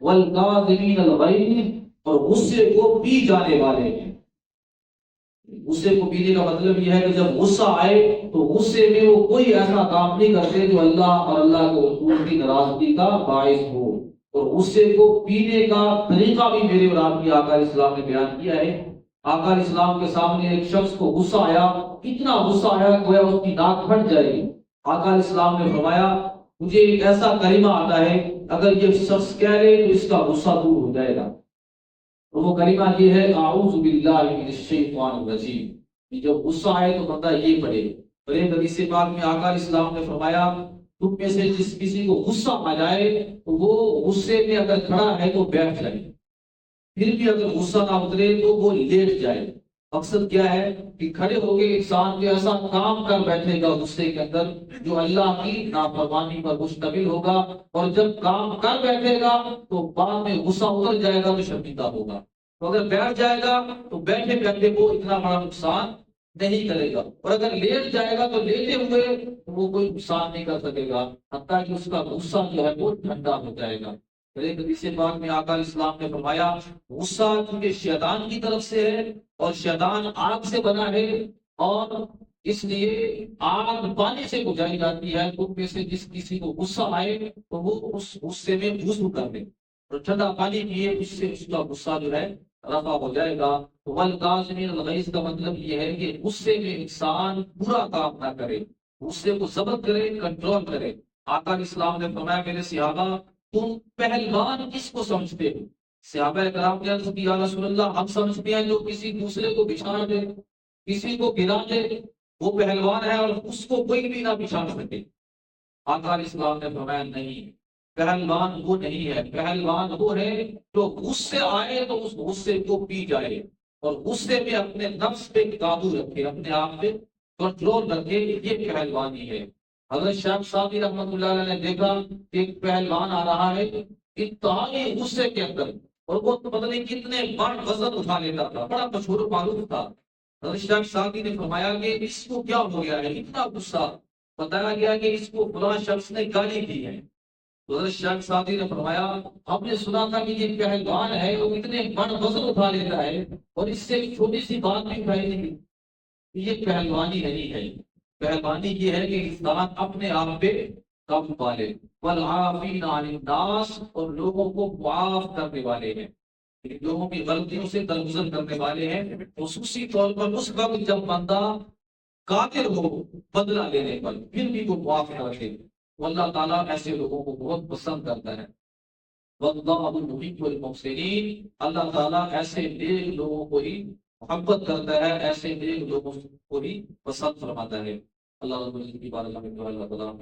والکاظمین الغیظ، اور غصے کو پی جانے والے ہیں۔ غصے کو پینے کا مطلب یہ ہے کہ جب غصہ آئے تو غصے میں وہ کوئی ایسا کام نہیں کرتے جو اللہ اور اللہ کے رسول کی ناراضگی کا باعث ہو۔ اور غصے کو پینے کا طریقہ بھی میرے اور آپ کی آقا علیہ السلام نے بیان کیا ہے۔ آقا علیہ السلام کے سامنے ایک شخص کو غصہ آیا، اتنا غصہ آیا گویا اس کی ناک پھٹ جائے گی۔ آقا علیہ السلام نے فرمایا مجھے ایک ایسا کلمہ آتا ہے اگر یہ شخص کہہ لے تو اس کا غصہ دور ہو جائے گا۔ تو وہ کلمہ یہ ہے اعوذ باللہ من الشیطان الرجیم۔ جب غصہ آئے تو بندہ یہ پڑھے۔ اور ایک حدیث پاک میں آقا علیہ السلام نے فرمایا تم میں سے جس کسی کو غصہ آ جائے تو وہ غصے میں اگر کھڑا ہے تو بیٹھ جائے، پھر بھی اگر غصہ نہ اترے تو وہ لیٹ جائے۔ مقصد کیا ہے کہ کھڑے ہو کے انسان کو ایسا کام کر بیٹھے گا غصے کے اندر جو اللہ کی نافرمانی پر مشتمل ہوگا، اور جب کام کر بیٹھے گا تو بعد میں غصہ اتر جائے گا تو شرمندہ ہوگا۔ تو اگر بیٹھ جائے گا تو بیٹھے بیٹھے وہ اتنا بڑا نقصان نہیں کرے گا، اور اگر لیٹ جائے گا تو لیٹے ہوئے وہ کوئی نقصان نہیں کر سکے گا، حتیٰ کہ اس کا غصہ جو ہے وہ ٹھنڈا ہو جائے گا۔ ایک حدیث پاک میں آقا علیہ السلام نے فرمایا غصہ کیونکہ شیطان کی طرف سے ہے، اور شیطان آگ سے بنا ہے، اور اس لیے آگ پانی سے بجھائی جاتی ہے۔ تم میں سے جس کسی کو غصہ آئے تو وہ اس غصے میں وضو کر لے اور ٹھنڈا پانی پیے، اس سے اس کا غصہ جو ہے رفع ہو جائے گا۔ والکاظمین الغیظ کا مطلب یہ ہے کہ غصے میں انسان برا کام نہ کرے، غصے کو ضبط کرے، کنٹرول کرے۔ آقا علیہ السلام نے فرمایا میرے صحابہ تم پہلوان کس کو سمجھتے ہو؟ صحابہ کرام نے عرض کی یا رسول اللہ ہم سمجھتے ہیں جو کسی دوسرے کو بچھا دے، کسی کو گرا دے، وہ پہلوان ہے، اور اس کو کوئی بھی نہ بچھا سکے۔ آقا علیہ السلام نے فرمایا نہیں، پہلوان وہ نہیں ہے، پہلوان وہ ہے جو غصے آئے تو اس غصے کو پی جائے، اور غصے میں اپنے نفس پہ قابو رکھے، اپنے آپ پہ کنٹرول رکھے، یہ پہلوانی ہے۔ حضرت شیخ سعدی رحمۃ اللہ علیہ نے دیکھا کہ ایک پہلوان آ رہا ہے انتہائی غصے کے اندر، اور وہ تو پتہ نہیں کتنے بڑا وزن اٹھا لیتا تھا، بڑا مشہور و معروف تھا۔ حضرت شیخ سعدی نے فرمایا کہ اس کو کیا ہو گیا ہے اتنا غصہ؟ بتایا گیا کہ اس کو فلاں شخص نے گالی دی ہے۔ حضرت شیخ سعدی نے فرمایا ہم نے سنا تھا کہ یہ پہلوان ہے، وہ اتنے بڑا وزن اٹھا لیتا ہے اور اس سے ایک چھوٹی سی بات بھی اٹھائی نہیں۔ یہ پہلوانی نہیں ہے، پہلوانی یہ ہے کہ انسان اپنے آپ پہ قابو پالے، والعافین عن الناس، اور لوگوں کو معاف کرنے والے ہیں، لوگوں کی غلطیوں سے درگزر کرنے والے ہیں، خصوصی طور پر اس وقت جب بندہ قادر ہو بدلہ لینے پر پھر بھی وہ معاف کر دے۔ اللہ تعالیٰ ایسے لوگوں کو بہت پسند کرتا ہے۔ واللہ محب المحسنین، اللہ تعالیٰ ایسے نیک لوگوں کو ہی محبت کرتا ہے، ایسے نیک لوگوں کو ہی پسند فرماتا ہے۔ اللہ رب العزت کی بارگاہ میں دعا، اللہ تعالیٰ